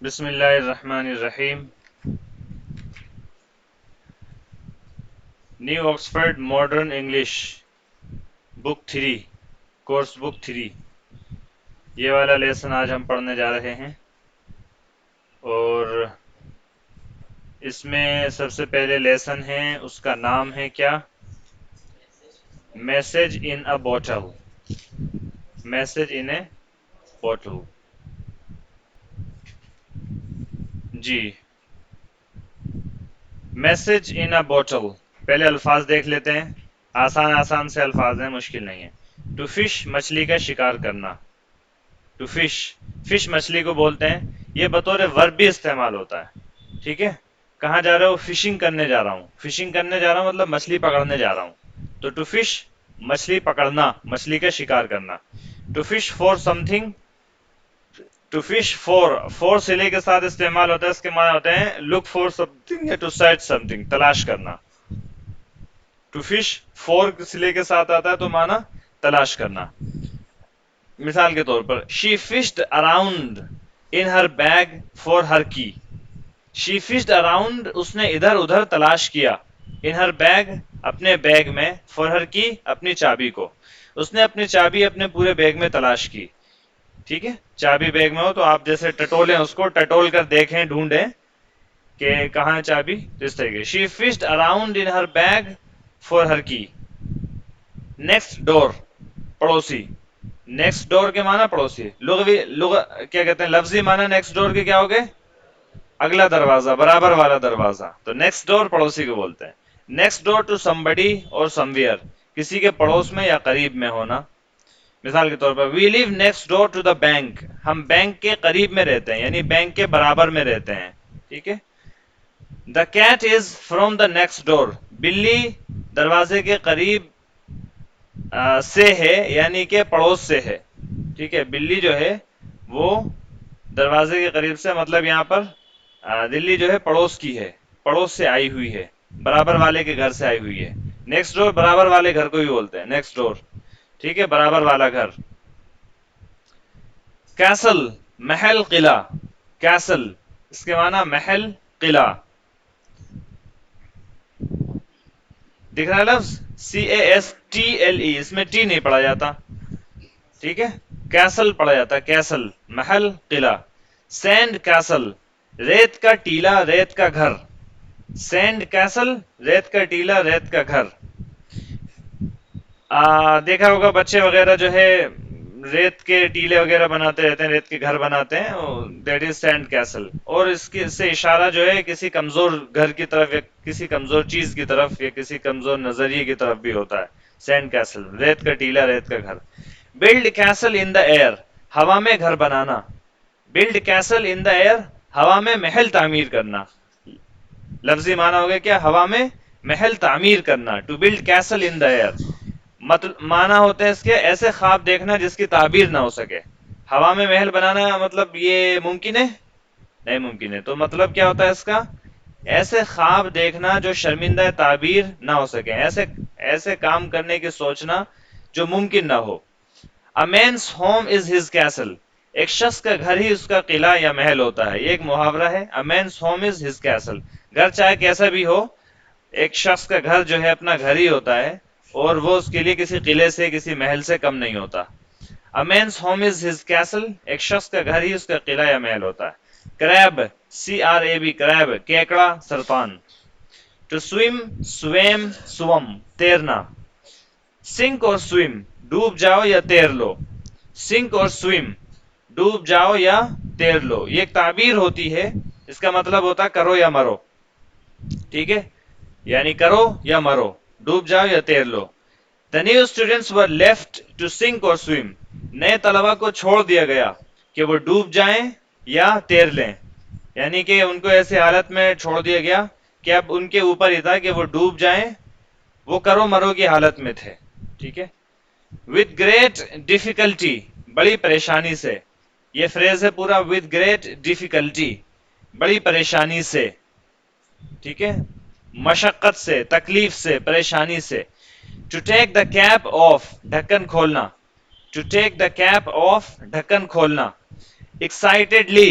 بسم اللہ الرحمن الرحیم. New Oxford modern English book 3 course book 3 یہ والا لیسن آج ہم پڑھنے جا رہے ہیں، اور اس میں سب سے پہلے لیسن ہے، اس کا نام ہے کیا؟ Message in a bottle. Message in a bottle. جی، میسج ان اے بوٹل. پہلے الفاظ دیکھ لیتے ہیں. آسان سے الفاظ ہیں، مشکل نہیں ہے. ٹو فش، مچھلی کا شکار کرنا. ٹو فش، فش مچھلی کو بولتے ہیں. یہ بطور ورب بھی استعمال ہوتا ہے. ٹھیک ہے، کہاں جا رہے ہو؟ فشنگ کرنے جا رہا ہوں. فشنگ کرنے جا رہا ہوں مطلب مچھلی پکڑنے جا رہا ہوں. تو ٹو فش، مچھلی پکڑنا، مچھلی کا شکار کرنا. ٹو فش فور سم تھنگ. ٹو فش فور سلے کے ساتھ استعمال ہوتا ہے. اس کے معنی ہوتے ہیں لک فور سم تھنگ یا ٹو سرچ سم تھنگ، تلاش کرنا. ٹو فش فور سلے کے ساتھ آتا ہے تو معنی تلاش کرنا. مثال کے طور پر she fished around in her bag for her key. She fished around, اس نے ادھر ادھر تلاش کیا. ان ہر بیگ، اپنے بیگ میں. فار ہر کی، اپنی چابی کو. اس نے اپنی چابی اپنے پورے بیگ میں تلاش کی. ٹھیک ہے، چابی بیگ میں ہو تو آپ جیسے ٹٹولیں، اس کو ٹٹول کر دیکھیں، ڈھونڈیں کہ کہاں ہے چابی. اس طریقے she fished around in her bag for her key. Next ڈور، پڑوسی. نیکسٹ ڈور کے معنی پڑوسی. کیا کہتے ہیں، لفظی معنی نیکسٹ ڈور کے کیا ہوگے؟ اگلا دروازہ، برابر والا دروازہ. تو نیکسٹ ڈور پڑوسی کو بولتے ہیں. نیکسٹ ڈور ٹو سمبڈی اور سم ویئر، کسی کے پڑوس میں یا قریب میں ہونا. مثال کے طور پر we live next door to the bank, ہم بینک کے قریب میں رہتے ہیں، یعنی بینک کے برابر میں رہتے ہیں. ٹھیک ہے. The cat is from the next door, بلی دروازے کے قریب سے ہے، یعنی کہ پڑوس سے ہے. ٹھیک ہے، بلی جو ہے وہ دروازے کے قریب سے، مطلب یہاں پر دلی جو ہے پڑوس کی ہے، پڑوس سے آئی ہوئی ہے، برابر والے کے گھر سے آئی ہوئی ہے. نیکسٹ ڈور برابر والے گھر کو بھی بولتے ہیں نیکسٹ ڈور. ٹھیک ہے، برابر والا گھر. کیسل، محل، قلعہ. کیسل، اس کے معنی محل، قلعہ. دکھ رہا ہے لفظ CASTLE، اس میں ٹی نہیں پڑھا جاتا. ٹھیک ہے، کیسل پڑھا جاتا ہے، کیسل، محل، قلعہ. سینڈ کیسل، ریت کا ٹیلا، ریت کا گھر. سینڈ کیسل، ریت کا ٹیلا، ریت کا گھر. دیکھا ہوگا بچے وغیرہ جو ہے ریت کے ٹیلے وغیرہ بناتے رہتے ہیں، ریت کے گھر بناتے ہیں. That is send castle. اور اس سے اشارہ جو ہے کسی کمزور گھر کی طرف یا کسی کمزور چیز کی طرف یا کسی کمزور نظریے کی طرف بھی ہوتا ہے. سینڈ کیسل، ریت کا ٹیلا، ریت کا گھر. Blood castle in the year, ہوا میں گھر بنانا. Blood castle in the year, ہوا میں محل تعمیر کرنا. لفظی معنی ہو گیا کیا؟ ہوا میں محل تعمیر کرنا. To build castle in the air, معنی ہوتے ہیں اس کے ایسے خواب دیکھنا جس کی تعبیر نہ ہو سکے. ہوا میں محل بنانا مطلب یہ ممکن ہے؟ نہیں ممکن ہے. تو مطلب کیا ہوتا ہے اس کا؟ ایسے خواب دیکھنا جو شرمندہ تعبیر نہ ہو سکے، ایسے کام کرنے کی سوچنا جو ممکن نہ ہو. A man's home is his castle، ایک شخص کا گھر ہی اس کا قلعہ یا محل ہوتا ہے. یہ ایک محاورہ ہے. A man's home is his castle، گھر چاہے کیسا بھی ہو، ایک شخص کا گھر جو ہے اپنا گھر ہی ہوتا ہے، اور وہ اس کے لیے کسی قلعے سے، کسی محل سے کم نہیں ہوتا. A man's home is his castle، ایک شخص کا گھر ہی اس کا قلعہ یا محل ہوتا ہے. کریب، CRAB، کریب، کیکڑا، سرطان. To swim، swim، swim، تیرنا. سنک اور سوئم، ڈوب جاؤ یا تیر لو. سنک اور سوئم، ڈوب جاؤ یا تیر لو. یہ ایک تعبیر ہوتی ہے، اس کا مطلب ہوتا ہے کرو یا مرو. ٹھیک ہے، یعنی کرو یا مرو، ڈوب جاؤ یا تیر لو. The new students were left to sink or swim، نئے طلبہ کو چھوڑ دیا گیا کہ وہ ڈوب جائیں یا تیر لیں. یعنی کہ ان کو ایسی حالت میں چھوڑ دیا گیا کہ اب ان کے اوپر ہی تھا کہ وہ ڈوب جائیں، وہ کرو مرو کی حالت میں تھے. ٹھیک ہے. with great difficulty، بڑی پریشانی سے. یہ فریز ہے پورا with great difficulty، بڑی پریشانی سے. ٹھیک ہے، مشقت سے، تکلیف سے، پریشانی سے. to take the cap off، ڈھکن کھولنا. to take the cap off، ڈھکن کھولنا. excitedly،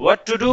what to do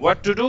what to do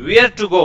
where to go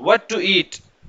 what to eat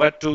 what to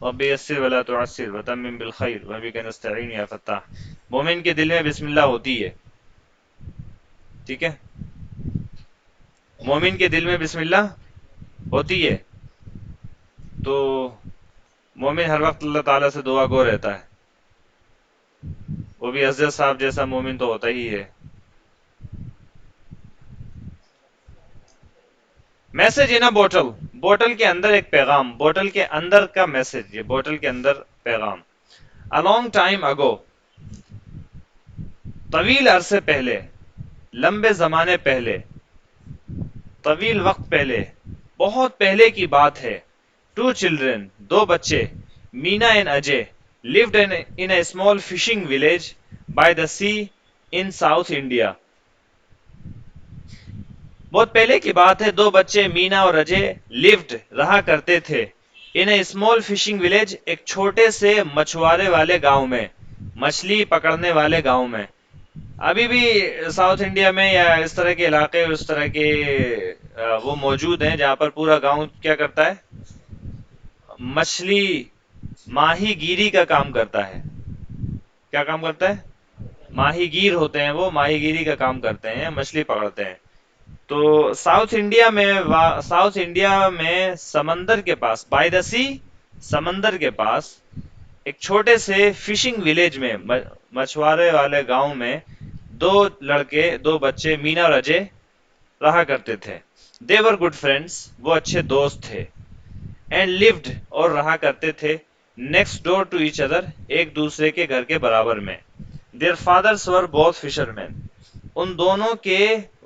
رب یسر ولا تعسر وتمم بالخیر وبک نستعین یا فتاح. مومن کے دل میں بسم اللہ ہوتی ہے. ٹھیک ہے، مومن کے دل میں بسم اللہ ہوتی ہے، تو مومن ہر وقت اللہ تعالیٰ سے دعا گو رہتا ہے. وہ بھی حضرت صاحب جیسا مومن تو ہوتا ہی ہے. Message in a bottle, bottle کے اندر ایک پیغام، بوٹل کے اندر کا میسج، یہ بوٹل کے اندر پیغام. A long time ago، طویل عرصے پہلے، لمبے زمانے پہلے، طویل وقت پہلے، بہت پہلے کی بات ہے. Two children، دو بچے، Meena and Ajay lived in a small fishing village by the sea in South India. بہت پہلے کی بات ہے، دو بچے مینا اور اجے lived رہا کرتے تھے in a small fishing village، ایک چھوٹے سے مچھوارے والے گاؤں میں، مچھلی پکڑنے والے گاؤں میں. ابھی بھی ساؤتھ انڈیا میں یا اس طرح کے علاقے، اس طرح کے وہ موجود ہیں جہاں پر پورا گاؤں کیا کرتا ہے، مچھلی ماہی گیری کا کام کرتا ہے. کیا کام کرتا ہے؟ ماہی گیر ہوتے ہیں، وہ ماہی گیری کا کام کرتے ہیں، مچھلی پکڑتے ہیں. تو ساؤتھ انڈیا میں سمندر کے پاس، بائی دا سی، سمندر کے پاس ایک چھوٹے سے فشنگ ولیج میں، مچھوارے والے گاؤں میں دو لڑکے، دو بچے مینا اور اجے رہا کرتے تھے. دے ور گڈ فرینڈس، وہ اچھے دوست تھے. اینڈ لیوڈ، اور رہا کرتے تھے، next door to each other, ایک دوسرے کے گھر کے برابر میں. Their fathers were both fishermen, ان دونوں کے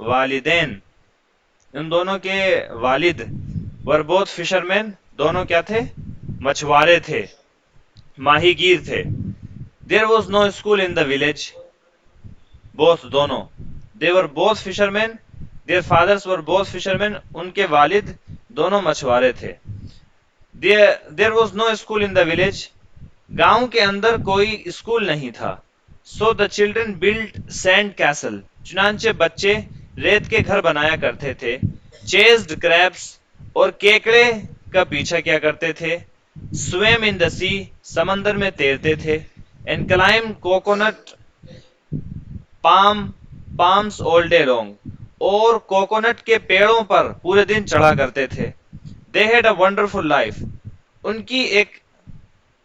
والدین، ان دونوں کے والد، ور بوتھ فشرمین، دونوں کیا تھے؟ مچھوارے تھے، ماہی گیر تھے. There was no school in the village, both دونوں، they were both fishermen, their fathers were both fishermen, ان کے والد دونوں مچھوارے تھے. There was no school in the village, گاؤں کے اندر کوئی اسکول نہیں تھا. So the children build sand castle, چنانچہ بچے ریت کے گھر بنایا کرتے تھے. چیزڈ کریبس، اور کیکڑے کا پیچھا کیا کرتے تھے. سویم ان دا سی، سمندر میں تیرتے تھے. And climb coconut palms all day long، اور کوکونٹ کے پیڑوں پر پورے دن چڑھا کرتے تھے. They had a wonderful life، ان کی ایک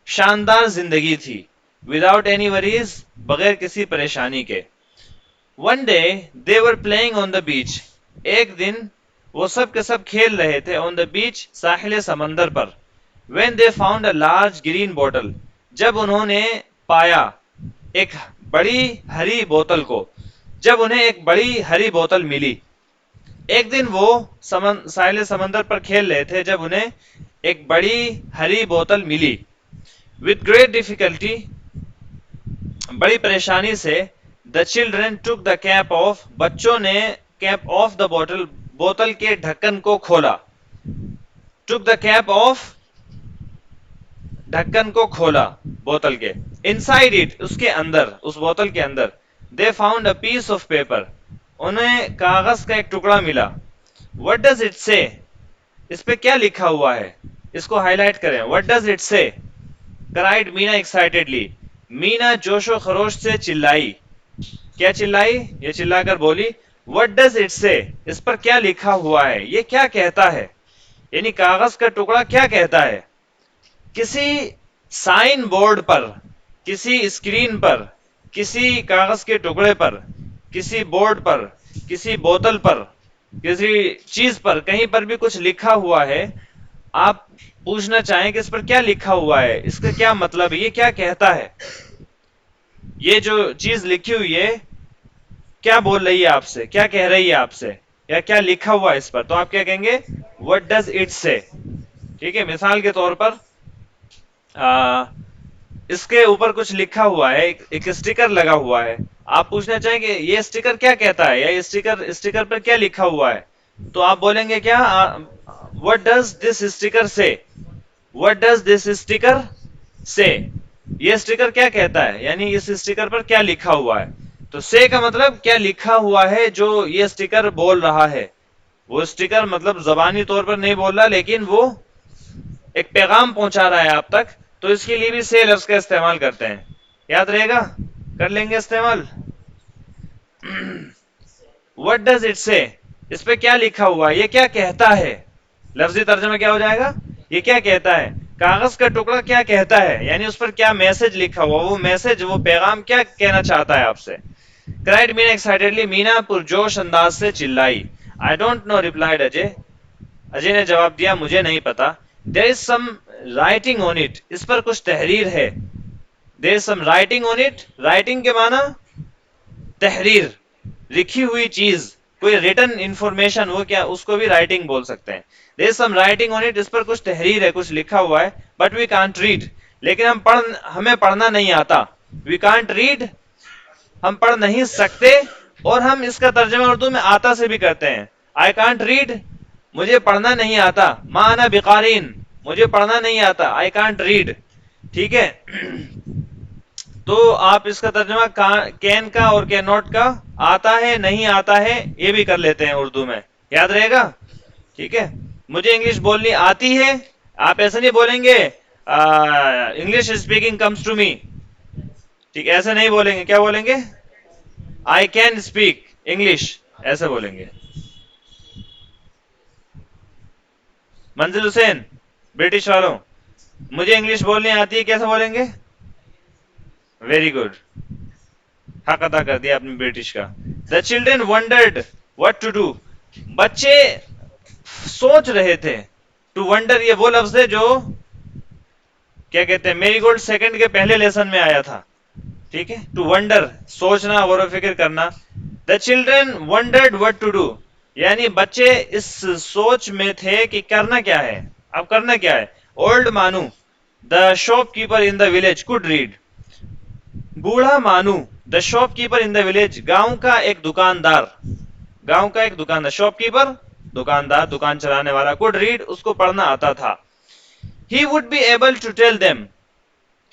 شاندار زندگی تھی. Without any worries، بغیر کسی پریشانی کے. One day they were playing on the beach، ایک دن وہ سب کے سب کھیل رہے تھے on the beach، ساحل سمندر پر. When they found a large green bottle، جب انہوں نے پایا ایک بڑی ہری بوتل کو، جب انہیں ایک بڑی ہری بوتل ملی. ایک دن وہ ساحل سمندر پر کھیل رہے تھے جب انہیں ایک بڑی ہری بوتل ملی. With great difficulty، بڑی پریشانی سے، the children took the cap off، بچوں نے cap off the bottle، بوتل کے ڈھکن کو کھولا. took the cap off، ڈھکن کو کھولا بوتل کے. inside it، اس کے اندر، اس بوتل کے اندر. they found a piece of paper، انہیں کاغذ کا ایک ٹکڑا ملا. what does it say، اس پہ کیا لکھا ہوا ہے، اس کو ہائی لائٹ کریں. what does it say، cried Meena excitedly، Meena جوش و خروش سے چلائی. کیا چلائی؟ یہ چلا کر بولی what does it say، اس پر کیا لکھا ہوا ہے، یہ کیا کہتا ہے، یعنی کاغذ کا ٹکڑا کیا کہتا ہے. کسی سائن بورڈ پر، کسی اسکرین پر، کسی کاغذ کے ٹکڑے پر، کسی بورڈ پر، کسی بوتل پر، کسی چیز پر، کہیں پر بھی کچھ لکھا ہوا ہے، آپ پوچھنا چاہیں کہ اس پر کیا لکھا ہوا ہے، اس کا کیا مطلب ہے، یہ کیا کہتا ہے، یہ جو چیز لکھی ہوئی ہے کیا بول رہی ہے آپ سے، کیا کہہ رہی ہے آپ سے، یا کیا لکھا ہوا ہے اس پر. تو آپ کیا کہیں گے؟ what does it say. ٹھیک ہے، مثال کے طور پر اس کے اوپر کچھ لکھا ہوا ہے، ایک اسٹیکر لگا ہوا ہے، آپ پوچھنا چاہیں کہ یہ اسٹیکر کیا کہتا ہے، یا یہ اسٹیکر پر کیا لکھا ہوا ہے، تو آپ بولیں گے کیا؟ what does this sticker say، what does this sticker say، یہ اسٹیکر کیا کہتا ہے، یعنی اس اسٹیکر پر کیا لکھا ہوا ہے. تو سے کا مطلب کیا لکھا ہوا ہے جو یہ اسٹیکر بول رہا ہے. وہ اسٹیکر مطلب زبانی طور پر نہیں بول رہا، لیکن وہ ایک پیغام پہنچا رہا ہے آپ تک، تو اس کے لیے بھی سے لفظ کا استعمال کرتے ہیں. یاد رہے گا، کر لیں گے استعمال. What does it say؟ اس پہ کیا لکھا ہوا ہے، یہ کیا کہتا ہے. لفظی ترجمہ کیا ہو جائے گا، یہ کیا کہتا ہے. کاغذ کا ٹکڑا کیا کہتا ہے، یعنی اس پر کیا میسج لکھا ہوا، وہ میسج، وہ پیغام کیا کہنا چاہتا ہے آپ سے. cried مینا excitedly، مینا پرجوش انداز سے چلائی. I don't know replied اجے. اجے نے جواب دیا مجھے نہیں پتا. There is some writing on it، اس پر کچھ تحریر ہے. There is some writing on it، writing کے معنی تحریر، لکھی ہوئی چیز، کوئی ریٹن انفارمیشن، وہ کیا، اس کو بھی رائٹنگ بول سکتے ہیں. There is some writing on it، اس پر کچھ تحریر ہے، کچھ لکھا ہوا ہے. But we can't read، لیکن ہمیں پڑھنا نہیں آتا. We can't read، ہم پڑھ نہیں سکتے. اور ہم اس کا ترجمہ اردو میں آتا سے بھی کرتے ہیں. I can't read، مجھے پڑھنا نہیں آتا. ما انا بقارین، مجھے پڑھنا نہیں آتا. I can't read. ٹھیک ہے. تو آپ اس کا ترجمہ کین کا اور کین ناٹ کا، آتا ہے نہیں آتا ہے، یہ بھی کر لیتے ہیں اردو میں. یاد رہے گا. ٹھیک ہے. مجھے انگلش بولنی آتی ہے، آپ ایسے نہیں بولیں گے English speaking comes to me. ٹھیک، ایسے نہیں بولیں گے. کیا بولیں گے، آئی کین اسپیک انگلش، ایسے بولیں گے. منزل حسین، برٹش والوں، مجھے انگلش بولنی آتی ہے، کیسے بولیں گے. ویری گڈ، حق ادا کر دیا آپ نے برٹش کا. The children wondered what to do, بچے سوچ رہے تھے. ٹو ونڈر یہ وہ لفظ ہے جو کیا کہتے ہیں، میری گولڈ سیکنڈ کے پہلے لیسن میں آیا تھا. ٹھیک ہے. ٹو ونڈر سوچنا، غور و فکر کرنا. The children wondered what to do, یعنی بچے اس سوچ میں تھے کہ کرنا کیا ہے. اب کرنا کیا ہے. Old Manu the shopkeeper in the village could read, بوڑھا Manu the shopkeeper in the village, گاؤں کا ایک دکاندار، گاؤں کا ایک دکاندار، شاپ کیپر دکاندار، دکان چلانے والا. کوڈ ریڈ اس کو پڑھنا آتا تھا. He would be able to tell them,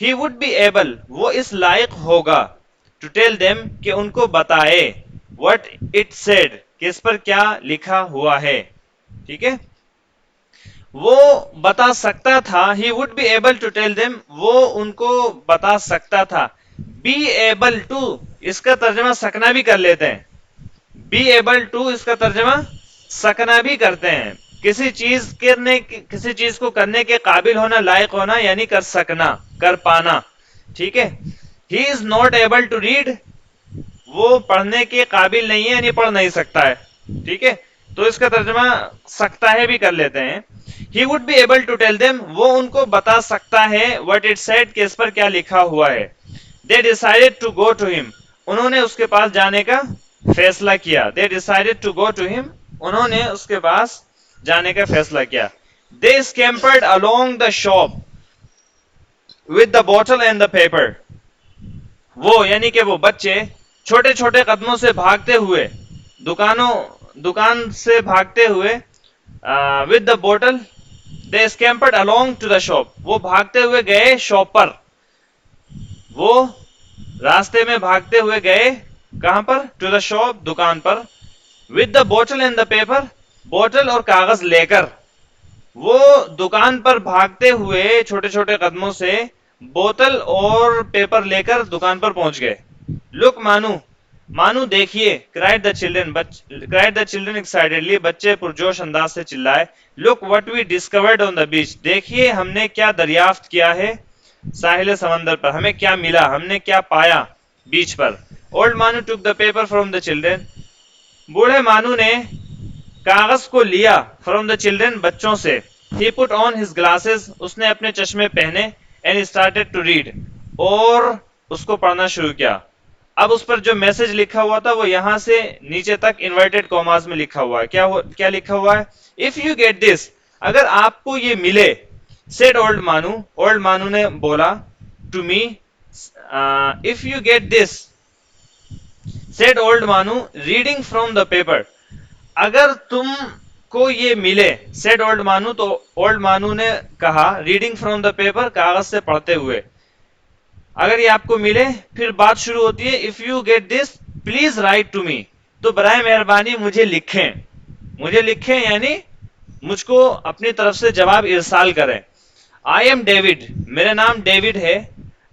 he would be able وہ اس لائق ہوگا، ٹو ٹیل دیم کہ ان کو بتائے، وٹ اٹ سیڈ کہ اس پر کیا لکھا ہوا ہے. ٹھیک ہے. وہ بتا سکتا تھا، he would be able to tell them, وہ ان کو بتا سکتا تھا. بی ایبل ٹو اس کا ترجمہ سکنا بھی کر لیتے ہیں. بی ایبل ٹو اس کا ترجمہ سکنا بھی کرتے ہیں. کسی چیز کو کرنے کے قابل ہونا، لائق ہونا، یعنی کر سکنا، کر پانا. ٹھیک ہے. He is not able to read, وہ پڑھنے کے قابل نہیں ہے، یعنی پڑھ نہیں سکتا ہے. ٹھیک ہے. تو اس کا ترجمہ سکتا ہے بھی کر لیتے ہیں. He would be able to tell them, وہ ان کو بتا سکتا ہے، وٹ اٹ سیڈ کہ اس پر کیا لکھا ہوا ہے. دے ڈیسائیڈڈ ٹو گو ٹو ہم، انہوں نے اس کے پاس جانے کا فیصلہ کیا. دے ڈیسائیڈڈ ٹو گو ٹو ہم، انہوں نے اس کے پاس جانے کا فیصلہ کیا. دے اسکیمپرڈ along the shop with the bottle and the paper، وہ یعنی کہ وہ بچے چھوٹے چھوٹے قدموں سے بھاگتے ہوئے دکان سے بھاگتے ہوئے with the bottle، they scampered along to the shop، وہ بھاگتے ہوئے گئے شاپ پر، وہ راستے میں بھاگتے ہوئے گئے کہاں پر، to the shop دکان پر. with the bottle and the paper، بوتل اور کاغذ لے کر، وہ دکان پر بھاگتے ہوئے چھوٹے چھوٹے قدموں سے بوتل اور پیپر لے کر دکان پر پہنچ گئے. لک مانو دیکھیے، cried the children excitedly، بچے پرجوش انداز سے چلائے. look what we discovered on the beach، دیکھیے ہم نے کیا دریافت کیا ہے ساحل سمندر پر، ہمیں کیا ملا، ہم نے کیا پایا بیچ پر. old مانو took the paper from the children، بوڑھے مانو نے کاغذ کو لیا from the children بچوں سے. he put on his glasses، اس نے اپنے چشمے پہنے. and he started to read، اور اس کو پڑھنا شروع کیا. اب اس پر جو میسج لکھا ہوا تھا وہ یہاں سے نیچے تک انورٹڈ کوماز میں لکھا ہوا ہے. کیا لکھا ہوا ہے. if you get this، اگر آپ کو یہ ملے. said old مانو نے بولا to me، if you get this said old مانو reading from the paper، اگر تم کو یہ ملے. said old مانو، تو old مانو نے کہا reading from the paper، کاغذ سے پڑھتے ہوئے. اگر یہ آپ کو ملے، پھر بات شروع ہوتی ہے if you get this please write to me، تو برائے مہربانی مجھے لکھیں یعنی مجھ کو اپنی طرف سے جواب ارسال کریں. I am David. میرا نام ڈیوڈ ہے.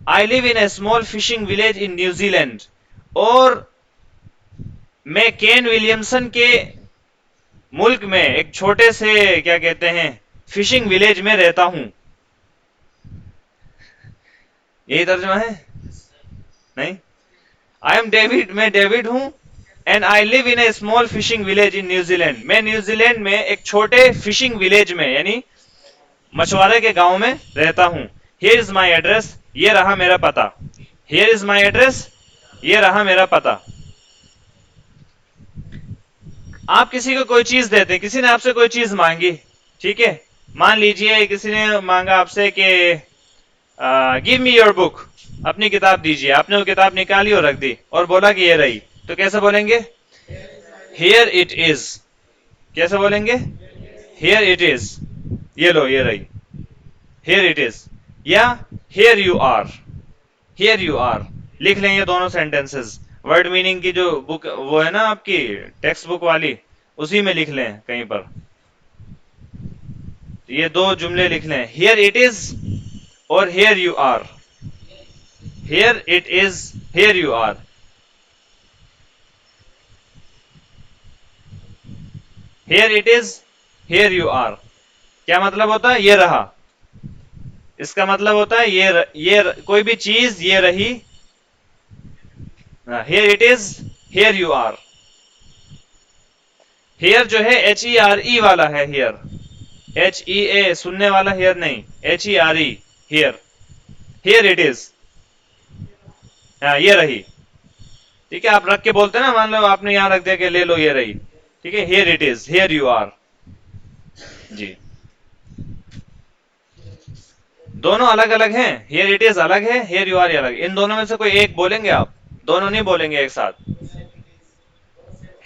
I live in a small fishing village in New Zealand. اور میں کین ولیمسن کے ملک میں ایک چھوٹے سے کیا کہتے ہیں فشنگ ولیج میں رہتا ہوں. یہی ترجمہ ہے نہیں. I am David. میں ڈیوڈ ہوں. And I live in a small fishing village in New Zealand. میں نیوزی لینڈ میں ایک چھوٹے فشنگ ولیج میں یعنی مچھوارے کے گاؤں میں رہتا ہوں. Here is my address. یہ رہا میرا پتہ. Here is my address. یہ رہا میرا پتہ. آپ کسی کو کوئی چیز دیتے ہیں, کسی نے آپ سے کوئی چیز مانگی, ٹھیک ہے, مان لیجئے کسی نے مانگا آپ سے کہ give me your book, اپنی کتاب دیجئے. آپ نے وہ کتاب نکالی اور رکھ دی اور بولا کہ یہ رہی, تو کیسے بولیں گے؟ Here it is. کیسے بولیں گے؟ Here it is. یہ لو یہ رہی. Here it is. یا here you are. Here you are. لکھ لیں یہ دونوں سینٹنسز. ورڈ میننگ کی جو بک وہ ہے نا آپ کی ٹیکسٹ بک والی, اسی میں لکھ لیں کہیں پر. یہ دو جملے لکھ لیں, Here it is اور Here you are. Here it is, Here you are. Here it is, here you are. کیا مطلب ہوتا ہے؟ یہ رہا. اس کا مطلب ہوتا ہے یہ کوئی بھی چیز یہ رہی. Here it is, here you are. Here جو ہے HERE والا ہے. Here HEA سننے والا here نہیں, HERE here. Here it is. یہ رہی. ٹھیک ہے, آپ رکھ کے بولتے ہیں نا, مان لو آپ نے یہاں رکھ دیا کہ لے لو یہ رہی. ٹھیک ہے, here it is, here you are. جی دونوں الگ الگ ہیں. here it is الگ ہے, here you are الگ. ان دونوں میں سے کوئی ایک بولیں گے آپ, دونوں نہیں بولیں گے ایک ساتھ.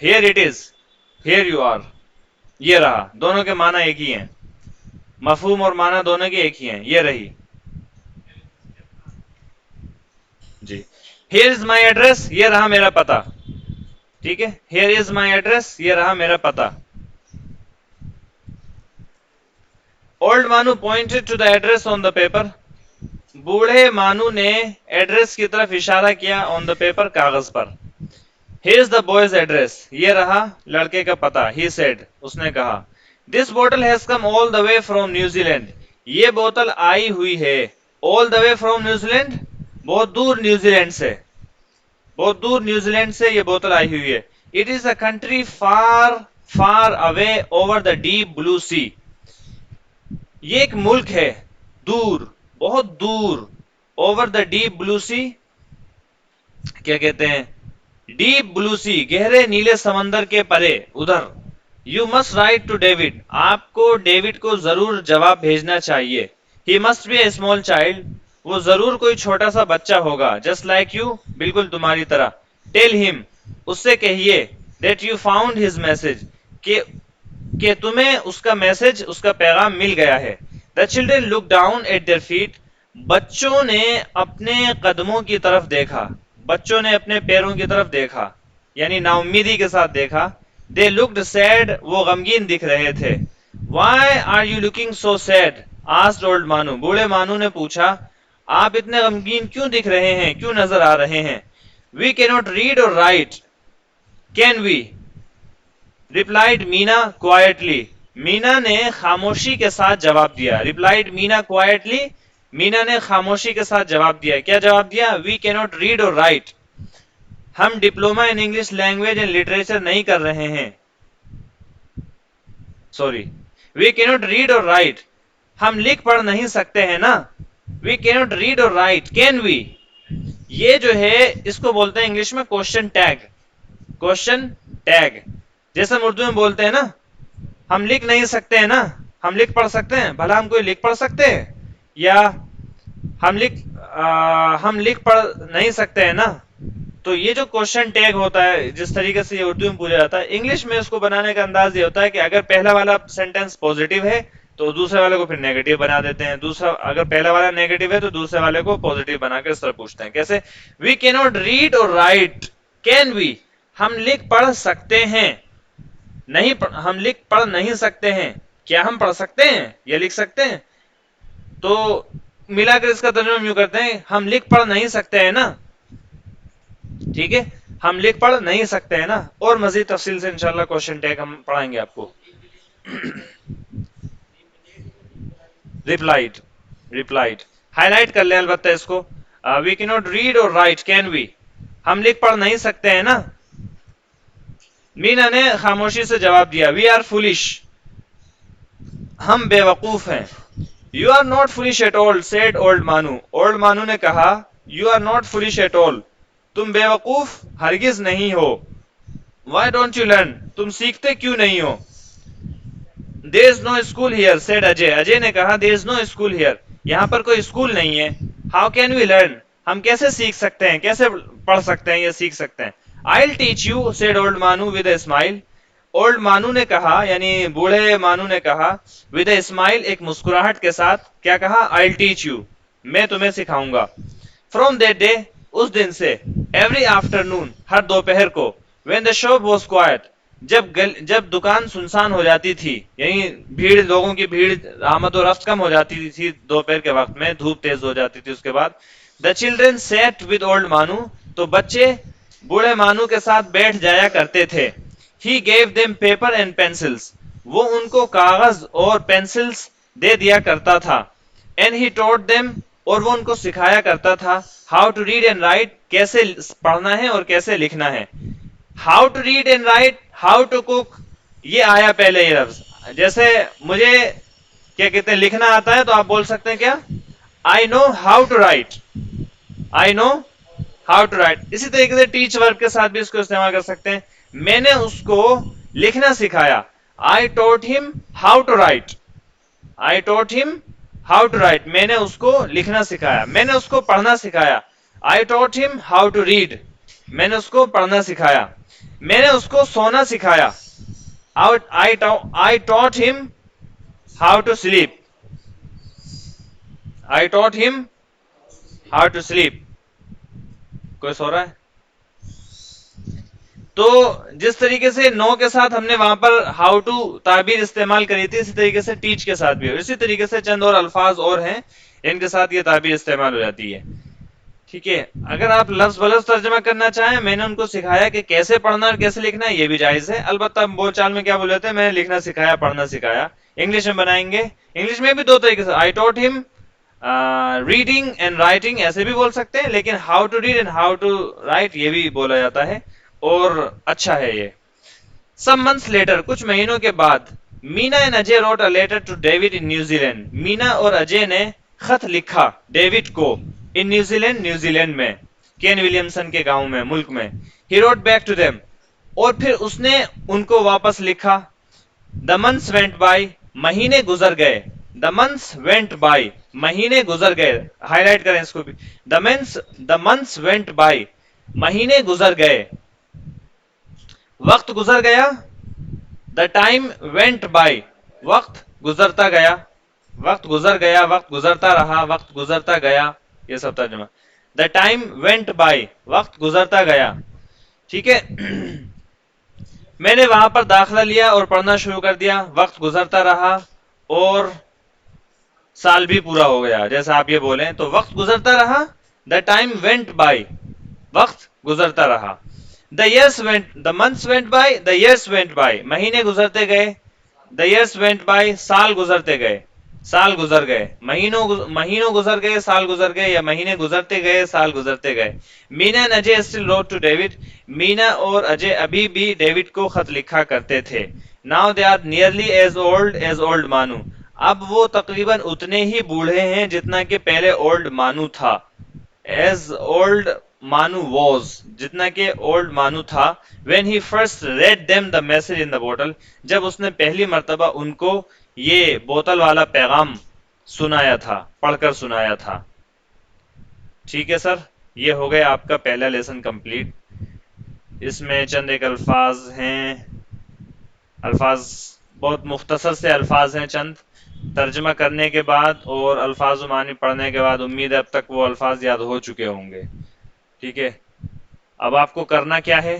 here it is, here you are. یہ رہا. دونوں کے معنی ایک ہی ہیں, مفہوم اور معنی دونوں کے ایک ہی ہیں. یہ رہی. جی here is my address. یہ رہا میرا پتہ. ٹھیک ہے, here is my address. یہ رہا میرا پتہ. Old Manu pointed to the address on the paper. بوڑھے مانو نے ایڈریس کی طرف اشارہ کیا on the paper کاغذ پر. Here is the boy's address. یہ رہا لڑکے کا پتہ. He said. اس نے کہا. This bottle has come all the way from New Zealand. یہ بوتل آئی ہوئی ہے. All the way from New Zealand. بہت دور نیوزی لینڈ سے. بہت دور نیوزی لینڈ سے یہ بوتل آئی ہوئی ہے. It is a country far far away over the deep blue sea. یہ ایک ملک ہے دور, بہت دور. اوور دا ڈیپ بلو سی, کیا کہتے ہیں, ڈیپ بلو سی, گہرے نیلے سمندر کے پرے, ادھر. You must write to David. آپ کو ڈیوڈ کو ضرور جواب بھیجنا چاہیے. He must be a small child. وہ ضرور کوئی چھوٹا سا بچہ ہوگا. Just like you. بالکل تمہاری طرح. Tell him. اس سے کہیے that you found his message. کہ تمہیں اس کا میسج, اس کا پیغام مل گیا ہے. The children looked down at their feet. بچوں نے اپنے قدموں کی طرف دیکھا. بچوں نے اپنے پیروں کی طرف دیکھا, یعنی نا امیدی کے ساتھ دیکھا. They looked sad. وہ غمگین دکھ رہے تھے. Why are you looking so sad? asked old Manu. بوڑھے مانو نے پوچھا, آپ اتنے غمگین کیوں دکھ رہے ہیں, کیوں نظر آ رہے ہیں. We cannot read or write. Can we? replied Meena quietly. مینا نے خاموشی کے ساتھ جواب دیا. replied Meena quietly. مینا نے خاموشی کے ساتھ جواب دیا. کیا جواب دیا؟ We cannot read or write. ہم diploma in English language and literature نہیں کر رہے ہیں. Sorry, we cannot read or write. ہم لکھ پڑھ نہیں سکتے ہیں نا. we cannot read or write. can we? یہ جو ہے اس کو بولتے ہیں انگلش میں کوشچن ٹیگ. کوشچن ٹیگ جیسے ہم اردو میں بولتے ہیں نا, ہم لکھ نہیں سکتے ہیں نا, ہم لکھ پڑھ سکتے ہیں. بھلا ہم کوئی لکھ پڑھ سکتے ہیں, یا ہم لکھ پڑھ نہیں سکتے ہیں نا. تو یہ جو کوشچن ٹیگ ہوتا ہے, جس طریقے سے یہ اردو میں پوچھا جاتا ہے, انگلش میں اس کو بنانے کا انداز یہ ہوتا ہے کہ اگر پہلا والا سینٹینس پوزیٹو ہے تو دوسرے والے کو پھر نیگیٹو بنا دیتے ہیں. دوسرا اگر پہلا والا نیگیٹو ہے تو دوسرے والے کو پوزیٹو بنا کے اس طرح پوچھتے ہیں. کیسے؟ We cannot read or write. Can we? ہم لکھ پڑھ سکتے ہیں. نہیں, ہم لکھ پڑھ نہیں سکتے ہیں. کیا ہم پڑھ سکتے ہیں یا لکھ سکتے ہیں؟ تو ملا کر اس کا ترجمہ یوں کرتے ہیں ہم لکھ پڑھ نہیں سکتے ہیں نا، ٹھیک ہے، ہم لکھ پڑھ نہیں سکتے ہیں نا. اور مزید تفصیل سے انشاءاللہ کوشچن ٹیگ ہم پڑھائیں گے آپ کو. ریپلائڈ، ریپلائڈ ہائی لائٹ کر لیں البتہ اس کو. وی کی not read or write can we, ہم لکھ پڑھ نہیں سکتے ہیں نا. مینا نے خاموشی سے جواب دیا وی آر فولش، ہم بے وقوف ہیں. You are not foolish at all said old Manu, old Manu نے کہا you are not foolish at all, تم بے وقوف ہرگز نہیں ہو. وائی ڈونٹ یو لرن، تم سیکھتے کیوں نہیں ہو. There is no school here said Ajay, Ajay نے کہا دیر از نو اسکول ہیئر، یہاں پر کوئی اسکول نہیں ہے. ہاؤ کین وی لرن، ہم کیسے سیکھ سکتے ہیں، کیسے پڑھ سکتے ہیں یا سیکھ سکتے ہیں. I will teach you said old Manu with a smile, old Manu نے کہا یعنی بوڑھے مانو نے کہا ود اے اسمائل ایک مسکراہٹ کے ساتھ، کیا کہا آئی ول ٹیچ یو، میں تمہیں سکھاؤں گا. فرام دیٹ ڈے، اس دن سے، ایوری آفٹر نون ہر دوپہر کو، when the shop was quite جب دکان سنسان ہو جاتی تھی، یعنی بھیڑ لوگوں کی بھیڑ آمد و رفت کم ہو جاتی تھی دوپہر کے وقت میں، دھوپ تیز ہو جاتی تھی اس کے بعد. The children sat with old Manu, تو بچے بوڑھے مانو کے ساتھ بیٹھ جایا کرتے تھے. He gave them paper and pencils, وہ ان کو کاغذ اور پینسلس دے دیا کرتا تھا. اینڈ ہی ٹاٹ دیم، اور وہ ان کو سکھایا کرتا تھا how to read and write, کیسے پڑھنا ہے اور کیسے لکھنا ہے. How to read and write, how to cook, یہ آیا پہلے یہ لفظ. جیسے مجھے کیا کہتے ہیں لکھنا آتا ہے تو آپ بول سکتے ہیں کیا، I know how to write, I know how to write. اسی طریقے سے ٹیچ ورب کے ساتھ بھی اس کو استعمال کر سکتے ہیں. میں نے اس کو لکھنا سکھایا، آئی ٹاٹ ہم ہاؤ ٹو رائٹ، آئی ٹاٹ ہم ہاؤ ٹو رائٹ، میں نے اس کو لکھنا سکھایا. میں نے اس کو پڑھنا سکھایا، آئی ٹاٹ ہم ہاؤ ٹو ریڈ، میں نے اس کو پڑھنا سکھایا. میں نے اس کو سونا سکھایا، آئی ٹاٹ ہم ہاؤ ٹو سلیپ، آئی ٹاٹ ہم ہاؤ ٹو سلیپ. کوئی سو رہا ہے؟ تو جس طریقے سے نو کے ساتھ ہم نے وہاں پر ہاؤ ٹو تعبیر استعمال کری تھی، اسی طریقے سے ٹیچ کے ساتھ بھی، اور اسی طریقے سے چند اور الفاظ اور ہیں ان کے ساتھ یہ تعبیر استعمال ہو جاتی ہے. ٹھیک ہے، اگر آپ لفظ بلفظ ترجمہ کرنا چاہیں، میں نے ان کو سکھایا کہ کیسے پڑھنا اور کیسے لکھنا ہے، یہ بھی جائز ہے. البتہ بول چال میں کیا بول جاتے ہیں، میں نے لکھنا سکھایا پڑھنا سکھایا. انگلش میں بنائیں گے، انگلش میں بھی دو طریقے سے، آئی ٹاٹ ہم ریڈنگ اینڈ رائٹنگ ایسے بھی بول سکتے ہیں، لیکن how to read and how to write یہ بھی بولا جاتا ہے اور اچھا ہے یہ. سم منتھس لیٹر، کچھ مہینوں کے بعد، Meena and Ajay wrote a letter to David in New Zealand, Meena اور اجے نے خط لکھا ڈیوڈ کو in New Zealand, New Zealand میں، کین ولیمسن کے گاؤں میں، ملک میں. He wrote back to them, اور پھر اس نے ان کو واپس لکھا. دا منتھس وینٹ بائی، مہینے گزر گئے. دا منتھس وینٹ بائی، مہینے گزر گئے، ہائی لائٹ کریں اس کو بھی. دا منتھس وینٹ بائی، مہینے گزر گئے، وقت گزر گیا. دا ٹائم وینٹ بائی، وقت گزرتا گیا، وقت گزر گیا، وقت گزرتا رہا، وقت گزرتا گیا، یہ سب ترجمہ. دا ٹائم وینٹ بائی، وقت گزرتا گیا. ٹھیک ہے، میں نے وہاں پر داخلہ لیا اور پڑھنا شروع کر دیا، وقت گزرتا رہا اور سال بھی پورا ہو گیا. جیسا آپ یہ بولیں تو وقت گزرتا رہا، دا ٹائم وینٹ بائی، وقت گزرتا رہا. The years went, the months went by, the years went by, مہینے گزرتے گئے. دا ایئرس وینٹ بائی، سال گزرتے گئے، سال گزر گئے. مہینوں گزر گئے، سال گزر گئے، یا مہینے گزرتے گئے، سال گزرتے گئے. Meena and Ajay still wrote to David, Meena اور اجے ابھی بھی ڈیوڈ کو خط لکھا کرتے تھے. Now they are nearly as old Manu, اب وہ تقریباً اتنے ہی بوڑھے ہیں جتنا کہ پہلے اولڈ مانو تھا. ایز اولڈ مانو واز، جتنا کہ اولڈ مانو تھا. When he first read them the message in the bottle, جب اس نے پہلی مرتبہ ان کو یہ بوتل والا پیغام سنایا تھا، پڑھ کر سنایا تھا. ٹھیک ہے سر، یہ ہو گیا آپ کا پہلا لیسن کمپلیٹ. اس میں چند ایک الفاظ ہیں، الفاظ بہت مختصر سے الفاظ ہیں چند. ترجمہ کرنے کے بعد اور الفاظ و معنی پڑھنے کے بعد امید ہے اب تک وہ الفاظ یاد ہو چکے ہوں گے. ٹھیک ہے، اب آپ کو کرنا کیا ہے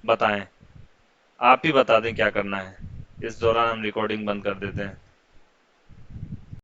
بتائیں، آپ ہی بتا دیں کیا کرنا ہے. اس دوران ہم ریکارڈنگ بند کر دیتے ہیں.